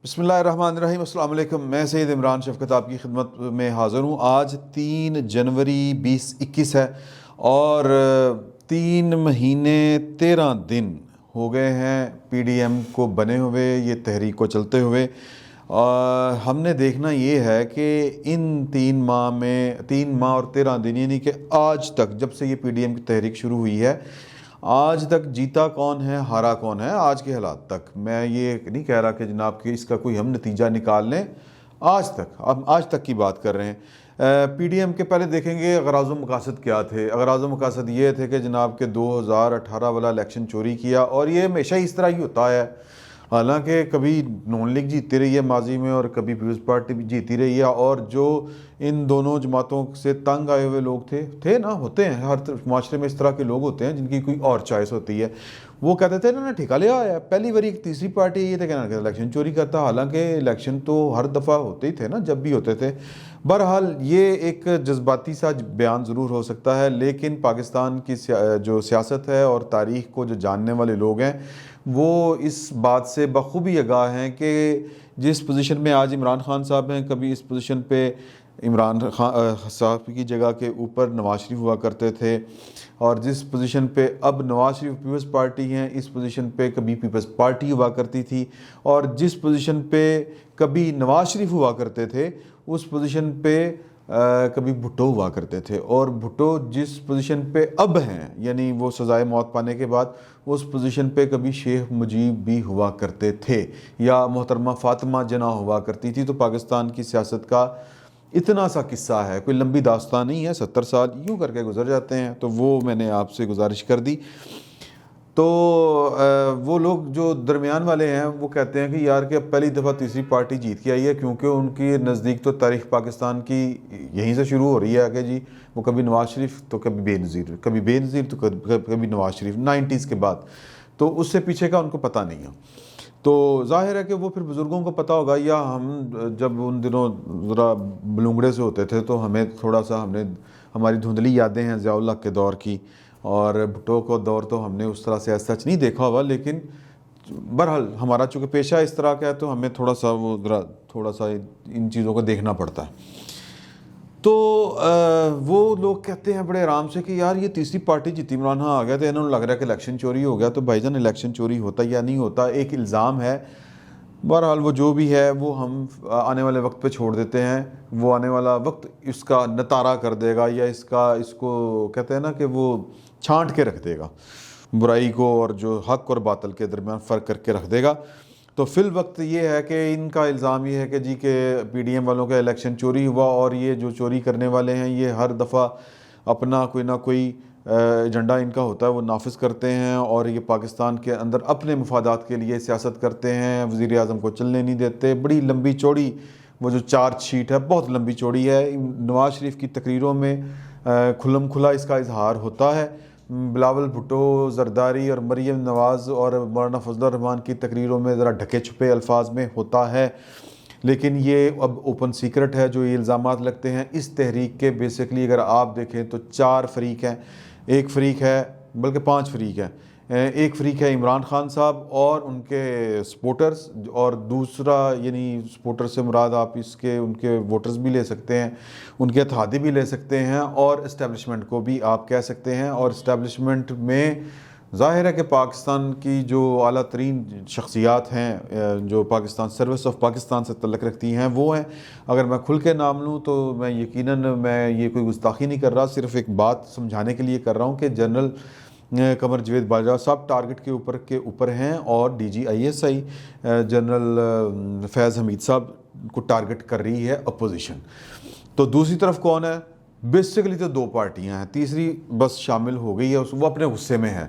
بسم اللہ الرحمن الرحیم۔ السلام علیکم، میں سید عمران شفقت آپ کی خدمت میں حاضر ہوں۔ آج 3 جنوری 2021 ہے اور 3 مہینے 13 دن ہو گئے ہیں پی ڈی ایم کو بنے ہوئے، یہ تحریک کو چلتے ہوئے۔ ہم نے دیکھنا یہ ہے کہ ان 3 ماہ اور 13 دن یعنی کہ آج تک، جب سے یہ پی ڈی ایم کی تحریک شروع ہوئی ہے، آج تک جیتا کون ہے ہارا کون ہے آج کے حالات تک۔ میں یہ نہیں کہہ رہا کہ جناب کہ اس کا کوئی ہم نتیجہ نکال لیں، آج تک کی بات کر رہے ہیں۔ پی ڈی ایم کے پہلے دیکھیں گے اغراض و مقاصد کیا تھے۔ اغراض و مقاصد یہ تھے کہ جناب کہ 2018 والا الیکشن چوری کیا، اور یہ ہمیشہ اس طرح ہی ہوتا ہے۔ حالانکہ کبھی نون لیگ جیتی رہی ہے ماضی میں اور کبھی پیپلز پارٹی بھی جیتی رہی ہے، اور جو ان دونوں جماعتوں سے تنگ آئے ہوئے لوگ ہوتے ہیں ہر معاشرے میں اس طرح کے لوگ ہوتے ہیں جن کی کوئی اور چوائس ہوتی ہے۔ وہ کہتے تھے انہوں نے ٹھیکہ لیا ہے، پہلی باری ایک تیسری پارٹی یہ تھے کہ الیکشن چوری کرتا، حالانکہ الیکشن تو ہر دفعہ ہوتے ہی تھے نا، جب بھی ہوتے تھے۔ بہرحال یہ ایک جذباتی سا بیان ضرور ہو سکتا ہے، لیکن پاکستان کی جو سیاست ہے اور تاریخ کو جو جاننے والے لوگ ہیں وہ اس بات سے بخوبی آگاہ ہیں کہ جس پوزیشن میں آج عمران خان صاحب ہیں، کبھی اس پوزیشن پہ عمران خان صاحب کی جگہ کے اوپر نواز شریف ہوا کرتے تھے، اور جس پوزیشن پہ اب نواز شریف پیپلز پارٹی ہیں، اس پوزیشن پہ کبھی پیپلز پارٹی ہوا کرتی تھی، اور جس پوزیشن پہ کبھی نواز شریف ہوا کرتے تھے اس پوزیشن پہ کبھی بھٹو ہوا کرتے تھے، اور بھٹو جس پوزیشن پہ اب ہیں یعنی وہ سزائے موت پانے کے بعد اس پوزیشن پہ کبھی شیخ مجیب بھی ہوا کرتے تھے، یا محترمہ فاطمہ جناح ہوا کرتی تھی۔ تو پاکستان کی سیاست کا اتنا سا قصہ ہے، کوئی لمبی داستان نہیں ہے، 70 سال یوں کر کے گزر جاتے ہیں۔ تو وہ میں نے آپ سے گزارش کر دی۔ تو وہ لوگ جو درمیان والے ہیں وہ کہتے ہیں کہ یار کہ اب پہلی دفعہ تیسری پارٹی جیت کے آئی ہے، کیونکہ ان کی نزدیک تو تاریخ پاکستان کی یہیں سے شروع ہو رہی ہے کہ جی وہ کبھی نواز شریف تو کبھی بے نظیر تو کبھی نواز شریف 90s کے بعد، تو اس سے پیچھے کا ان کو پتہ نہیں ہے۔ تو ظاہر ہے کہ وہ پھر بزرگوں کو پتہ ہوگا، یا ہم جب ان دنوں ذرا بلونگڑے سے ہوتے تھے تو ہمیں تھوڑا سا ہماری دھندلی یادیں ہیں ضیاء اللہ کے دور کی، اور بھٹو کو دور تو ہم نے اس طرح سے سچ نہیں دیکھا ہوا، لیکن بہرحال ہمارا چونکہ پیشہ اس طرح کا ہے تو ہمیں تھوڑا سا ان چیزوں کو دیکھنا پڑتا ہے۔ تو وہ لوگ کہتے ہیں بڑے آرام سے کہ یار یہ تیسری پارٹی جیتی، عمران خان آ گیا تو انہوں نے لگ رہا ہے کہ الیکشن چوری ہو گیا۔ تو بھائی جان الیکشن چوری ہوتا یا نہیں ہوتا ایک الزام ہے، بہرحال وہ جو بھی ہے وہ ہم آنے والے وقت پہ چھوڑ دیتے ہیں، وہ آنے والا وقت اس کا نتارہ کر دے گا، یا اس کو کہتے ہیں نا کہ وہ چھانٹ کے رکھ دے گا، برائی کو اور جو حق اور باطل کے درمیان فرق کر کے رکھ دے گا۔ تو فی الوقت یہ ہے کہ ان کا الزام یہ ہے کہ جی کہ پی ڈی ایم والوں کا الیکشن چوری ہوا، اور یہ جو چوری کرنے والے ہیں یہ ہر دفعہ اپنا کوئی نہ کوئی ایجنڈا ان کا ہوتا ہے وہ نافذ کرتے ہیں، اور یہ پاکستان کے اندر اپنے مفادات کے لیے سیاست کرتے ہیں، وزیر اعظم کو چلنے نہیں دیتے۔ بڑی لمبی چوڑی وہ جو چارج شیٹ ہے بہت لمبی چوڑی ہے۔ نواز شریف کی تقریروں میں کھلم کھلا اس کا اظہار ہوتا ہے، بلاول بھٹو، زرداری اور مریم نواز اور مولانا فضل الرحمان کی تقریروں میں ذرا ڈھکے چھپے الفاظ میں ہوتا ہے، لیکن یہ اب اوپن سیکرٹ ہے جو یہ الزامات لگتے ہیں۔ اس تحریک کے بیسکلی اگر آپ دیکھیں تو 4 فریق ہیں، ایک فریق ہے بلکہ 5 فریق ہیں۔ ایک فریق ہے عمران خان صاحب اور ان کے سپورٹرز، اور دوسرا یعنی سپورٹر سے مراد آپ ان کے ووٹرز بھی لے سکتے ہیں، ان کے اتحادی بھی لے سکتے ہیں، اور اسٹیبلشمنٹ کو بھی آپ کہہ سکتے ہیں۔ اور اسٹیبلشمنٹ میں ظاہر ہے کہ پاکستان کی جو اعلیٰ ترین شخصیات ہیں جو پاکستان سروس آف پاکستان سے تعلق رکھتی ہیں وہ ہیں۔ اگر میں کھل کے نام لوں تو میں یقیناً یہ کوئی گستاخی نہیں کر رہا، صرف ایک بات سمجھانے کے لیے کر رہا ہوں کہ جنرل قمر جاوید باجوہ صاحب ٹارگٹ کے اوپر ہیں، اور D G I S I general Faiz Hameed صاحب کو ٹارگٹ کر رہی ہے اپوزیشن۔ تو دوسری طرف کون ہے؟ بیسیکلی تو 2 پارٹیاں ہیں، تیسری بس شامل ہو گئی ہے، وہ اپنے غصے میں ہے۔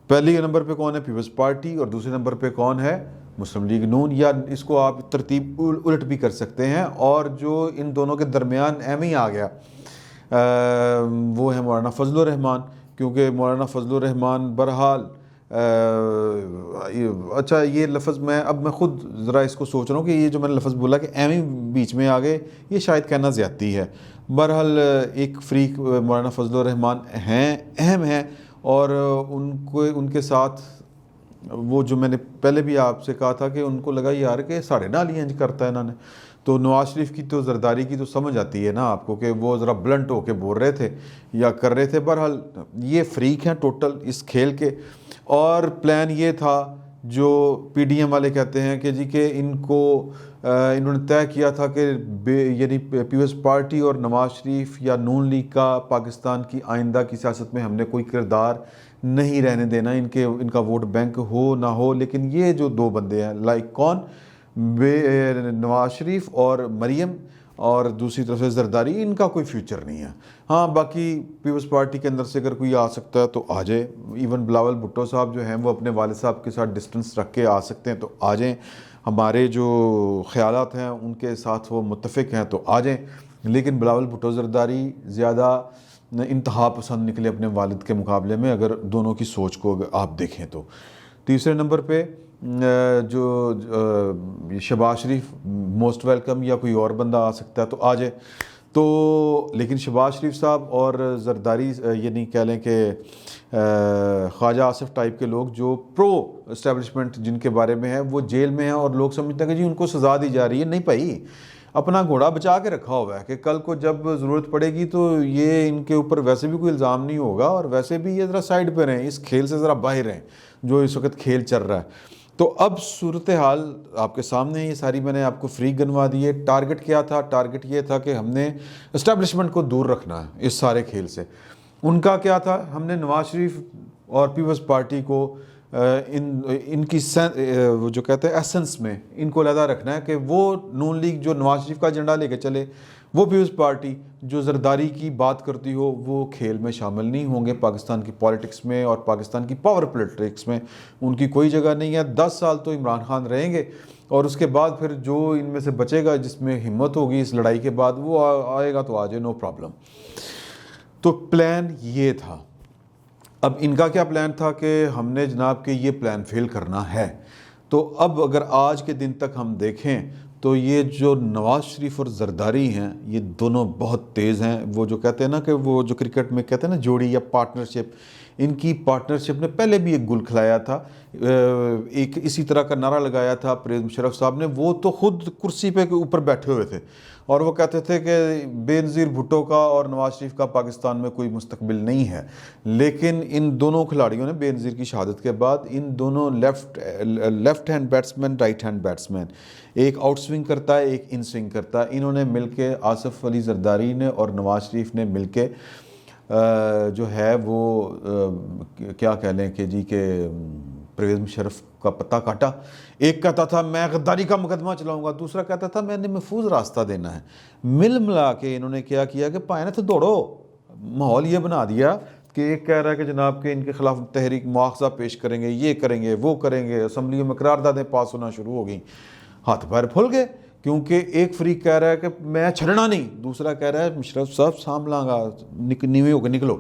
پہلی نمبر پہ کون ہے؟ پیپلز پارٹی، اور دوسرے نمبر پہ کون ہے؟ مسلم لیگ نون، یا اس کو آپ ترتیب الٹ بھی کر سکتے ہیں۔ اور جو ان دونوں کے درمیان ایم ہی آ گیا وہ ہے مولانا فضل الرحمان، کیونکہ مولانا فضل الرحمان بہرحال اچھا یہ لفظ میں خود ذرا اس کو سوچ رہا ہوں کہ یہ جو میں نے لفظ بولا کہ ایم ہی بیچ میں آ گئے، یہ شاید کہنا زیادتی ہے۔ بہرحال ایک فریق مولانا فضل الرحمان ہیں، اہم ہیں، اور ان کے ساتھ وہ جو میں نے پہلے بھی آپ سے کہا تھا کہ ان کو لگا یار کہ ساڑھے نال ہی انج کرتا ہے انہوں نے. تو نواز شریف کی تو زرداری کی تو سمجھ آتی ہے نا آپ کو کہ وہ ذرا بلنٹ ہو کے بول رہے تھے یا کر رہے تھے. بہرحال یہ فریق ہیں ٹوٹل اس کھیل کے. اور پلان یہ تھا جو پی ڈی ایم والے کہتے ہیں کہ جی کہ انہوں نے طے کیا تھا کہ یعنی پیپلز پارٹی اور نواز شریف یا نون لیگ کا پاکستان کی آئندہ کی سیاست میں ہم نے کوئی کردار نہیں رہنے دینا, ان کا ووٹ بینک ہو نہ ہو. لیکن یہ جو دو بندے ہیں لائک کون, نواز شریف اور مریم, اور دوسری طرف سے زرداری, ان کا کوئی فیوچر نہیں ہے. ہاں باقی پیپلز پارٹی کے اندر سے اگر کوئی آ سکتا ہے تو آ جائے. ایون بلاول بھٹو صاحب جو ہیں وہ اپنے والد صاحب کے ساتھ ڈسٹنس رکھ کے آ سکتے ہیں تو آ جائیں. ہمارے جو خیالات ہیں ان کے ساتھ وہ متفق ہیں تو آ جائیں. لیکن بلاول بھٹو زرداری زیادہ انتہا پسند نکلے اپنے والد کے مقابلے میں, اگر دونوں کی سوچ کو آپ دیکھیں تو. تیسرے نمبر پہ جو شہباز شریف موسٹ ویلکم, یا کوئی اور بندہ آ سکتا ہے تو آ جائے. تو لیکن شہباز شریف صاحب اور زرداری یعنی کہہ لیں کہ خواجہ آصف ٹائپ کے لوگ جو پرو اسٹیبلشمنٹ جن کے بارے میں ہے وہ جیل میں ہیں, اور لوگ سمجھتے ہیں کہ جی ان کو سزا دی جا رہی ہے. نہیں بھائی, اپنا گھوڑا بچا کے رکھا ہوا ہے کہ کل کو جب ضرورت پڑے گی تو یہ ان کے اوپر ویسے بھی کوئی الزام نہیں ہوگا, اور ویسے بھی یہ ذرا سائڈ پہ رہیں, اس کھیل سے ذرا باہر رہیں جو اس وقت کھیل چل رہا ہے. تو اب صورتحال آپ کے سامنے یہ ساری میں نے آپ کو فری گنوا دی ہے. ٹارگٹ کیا تھا؟ ٹارگٹ یہ تھا کہ ہم نے اسٹیبلشمنٹ کو دور رکھنا ہے اس سارے کھیل سے. ان کا کیا تھا؟ ہم نے نواز شریف اور پیپلز پارٹی کو ان کی وہ جو کہتے ہیں ایسنس میں ان کو علیحدہ رکھنا ہے کہ وہ نون لیگ جو نواز شریف کا ایجنڈا لے کے چلے, وہ پیپلز پارٹی جو زرداری کی بات کرتی ہو, وہ کھیل میں شامل نہیں ہوں گے. پاکستان کی پالیٹکس میں اور پاکستان کی پاور پالیٹکس میں ان کی کوئی جگہ نہیں ہے. 10 سال تو عمران خان رہیں گے, اور اس کے بعد پھر جو ان میں سے بچے گا جس میں ہمت ہوگی اس لڑائی کے بعد وہ آئے گا تو آ جائے, نو پرابلم. تو پلان یہ تھا. اب ان کا کیا پلان تھا کہ ہم نے جناب کہ یہ پلان فیل کرنا ہے. تو اب اگر آج کے دن تک ہم دیکھیں تو یہ جو نواز شریف اور زرداری ہیں یہ دونوں بہت تیز ہیں. وہ جو کہتے ہیں نا کہ وہ جو کرکٹ میں کہتے ہیں نا جوڑی یا پارٹنرشپ, ان کی پارٹنرشپ نے پہلے بھی ایک گل کھلایا تھا, ایک اسی طرح کا نعرہ لگایا تھا پرویز مشرف صاحب نے. وہ تو خود کرسی پہ کے اوپر بیٹھے ہوئے تھے اور وہ کہتے تھے کہ بے نظیر بھٹو کا اور نواز شریف کا پاکستان میں کوئی مستقبل نہیں ہے. لیکن ان دونوں کھلاڑیوں نے بے نظیر کی شہادت کے بعد ان دونوں left hand batsman, right hand batsman, ایک آؤٹ سوئنگ کرتا ہے ایک ان سوئنگ کرتا ہے, انہوں نے مل کے آصف علی زرداری نے اور نواز شریف نے مل کے جو ہے وہ کیا کہہ لیں کہ جی کہ پرویز مشرف کا پتہ کاٹا. ایک کہتا تھا میں غداری کا مقدمہ چلاؤں گا, دوسرا کہتا تھا میں نے محفوظ راستہ دینا ہے. مل ملا کے انہوں نے کیا کہ پائے تو دوڑو, ماحول یہ بنا دیا کہ ایک کہہ رہا ہے کہ جناب کہ ان کے خلاف تحریک مواخذہ پیش کریں گے, یہ کریں گے, وہ کریں گے. اسمبلیوں میں قراردادیں پاس ہونا شروع ہو گئیں, ہاتھ پیر پھل گئے, کیونکہ ایک فریق کہہ رہا ہے کہ میں چھڑنا نہیں, دوسرا کہہ رہا ہے مشرف صاحب ساملاں گا, نیوے ہو کے نکلو.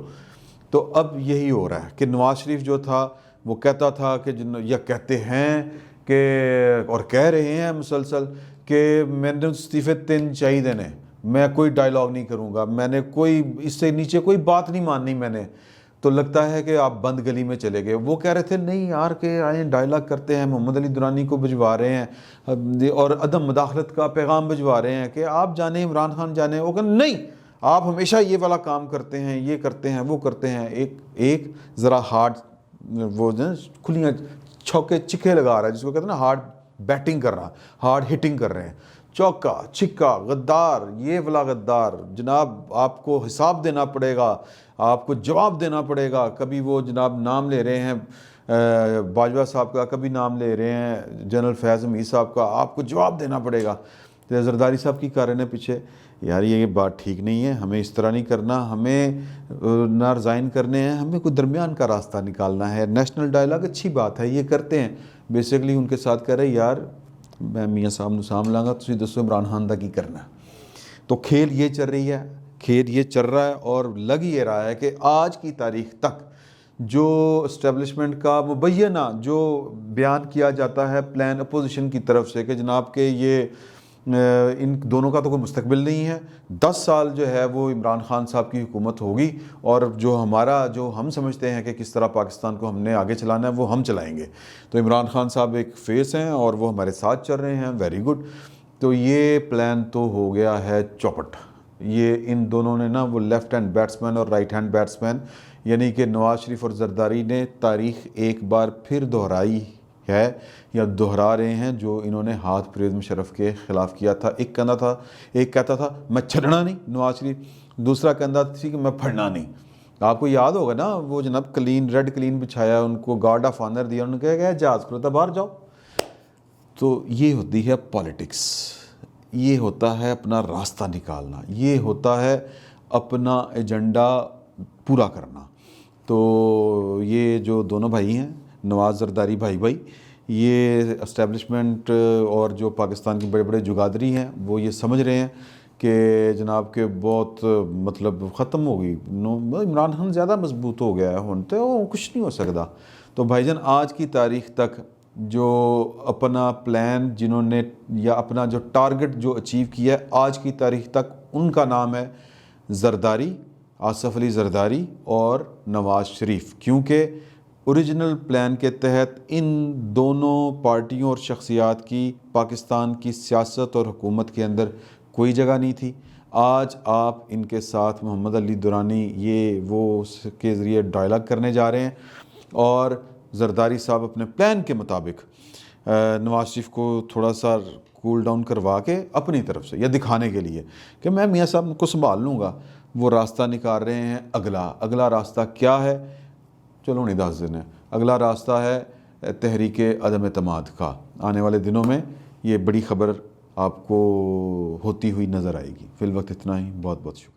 تو اب یہی ہو رہا ہے کہ نواز شریف جو تھا وہ کہتا تھا کہ یا کہتے ہیں کہ اور کہہ رہے ہیں مسلسل کہ میں نے استعفے 3 چاہیے دینے, میں کوئی ڈائلاگ نہیں کروں گا, میں نے کوئی اس سے نیچے کوئی بات نہیں ماننی میں نے. تو لگتا ہے کہ آپ بند گلی میں چلے گئے. وہ کہہ رہے تھے نہیں یار کہ آئیں ڈائلاگ کرتے ہیں, محمد علی درانی کو بھجوا رہے ہیں اور عدم مداخلت کا پیغام بھجوا رہے ہیں کہ آپ جانیں عمران خان جانیں. وہ کہ نہیں, آپ ہمیشہ یہ والا کام کرتے ہیں, یہ کرتے ہیں, وہ کرتے ہیں. ایک ذرا ہارڈ وہ کھلیاں چھوکے چکے لگا رہا ہے, جس کو کہتے ہیں نا ہارڈ بیٹنگ کر رہا, ہارڈ ہٹنگ کر رہے ہیں, چوکا چھکا غدار, یہ والا غدار. جناب آپ کو حساب دینا پڑے گا, آپ کو جواب دینا پڑے گا. کبھی وہ جناب نام لے رہے ہیں باجوہ صاحب کا, کبھی نام لے رہے ہیں جنرل فیض حمید صاحب کا, آپ کو جواب دینا پڑے گا. زرداری صاحب کی کہہ رہے ہیں پیچھے یار یہ بات ٹھیک نہیں ہے, ہمیں اس طرح نہیں کرنا, ہمیں نہ ریزائن کرنے ہیں, ہمیں کوئی درمیان کا راستہ نکالنا ہے. نیشنل ڈائلاگ اچھی بات ہے, یہ کرتے ہیں. بیسیکلی ان کے ساتھ کہہ رہے یار میں میاں صاحب نو سام لاں گا, تسی دسو عمران خان دا کی کرنا. تو کھیل یہ چل رہی ہے, کھیل یہ چل رہا ہے, اور لگ یہ رہا ہے کہ آج کی تاریخ تک جو اسٹیبلشمنٹ کا مبینہ جو بیان کیا جاتا ہے پلان اپوزیشن کی طرف سے کہ جناب کہ یہ ان دونوں کا تو کوئی مستقبل نہیں ہے. 10 سال جو ہے وہ عمران خان صاحب کی حکومت ہوگی، اور جو ہم سمجھتے ہیں کہ کس طرح پاکستان کو ہم نے آگے چلانا ہے وہ ہم چلائیں گے. تو عمران خان صاحب ایک فیس ہیں اور وہ ہمارے ساتھ چل رہے ہیں، ویری گڈ. تو یہ پلان تو ہو گیا ہے چوپٹ. یہ ان دونوں نے نا وہ لیفٹ ہینڈ بیٹسمین اور رائٹ ہینڈ بیٹسمین، یعنی کہ نواز شریف اور زرداری نے تاریخ ایک بار پھر دہرائی ہے یا دہرا رہے ہیں جو انہوں نے ہاتھ پرویز مشرف کے خلاف کیا تھا. ایک کہتا تھا میں چھڑنا نہیں نواز شریف، دوسرا کہتا تھی کہ میں پھڑنا نہیں. آپ کو یاد ہوگا نا وہ جناب ریڈ کلین بچھایا، ان کو گارڈ آف آنر دیا، انہوں نے کہا کہ جہاز کرو تو باہر جاؤ. تو یہ ہوتی ہے پالیٹکس، یہ ہوتا ہے اپنا راستہ نکالنا، یہ ہوتا ہے اپنا ایجنڈا پورا کرنا. تو یہ جو دونوں بھائی ہیں نواز زرداری بھائی یہ اسٹیبلشمنٹ اور جو پاکستان کے بڑے بڑے جگادری ہیں وہ یہ سمجھ رہے ہیں کہ جناب کے بہت مطلب ختم ہو گئی، عمران خان زیادہ مضبوط ہو گیا ہے، ہونتے وہ کچھ نہیں ہو سکتا. تو بھائی جان آج کی تاریخ تک جو اپنا پلان جنہوں نے یا اپنا جو ٹارگٹ جو اچیو کیا ہے آج کی تاریخ تک، ان کا نام ہے زرداری، آصف علی زرداری اور نواز شریف. کیونکہ اوریجنل پلان کے تحت ان دونوں پارٹیوں اور شخصیات کی پاکستان کی سیاست اور حکومت کے اندر کوئی جگہ نہیں تھی. آج آپ ان کے ساتھ محمد علی دورانی یہ وہ کے ذریعے ڈائلاگ کرنے جا رہے ہیں، اور زرداری صاحب اپنے پلان کے مطابق نواز شریف کو تھوڑا سا کول ڈاؤن کروا کے اپنی طرف سے یا دکھانے کے لیے کہ میں میاں صاحب کو سنبھال لوں گا، وہ راستہ نکال رہے ہیں. اگلا راستہ کیا ہے؟ چلو نہیں 10 دن ہے. اگلا راستہ ہے تحریک عدم اعتماد کا. آنے والے دنوں میں یہ بڑی خبر آپ کو ہوتی ہوئی نظر آئے گی. فی الوقت اتنا ہی. بہت بہت شکریہ.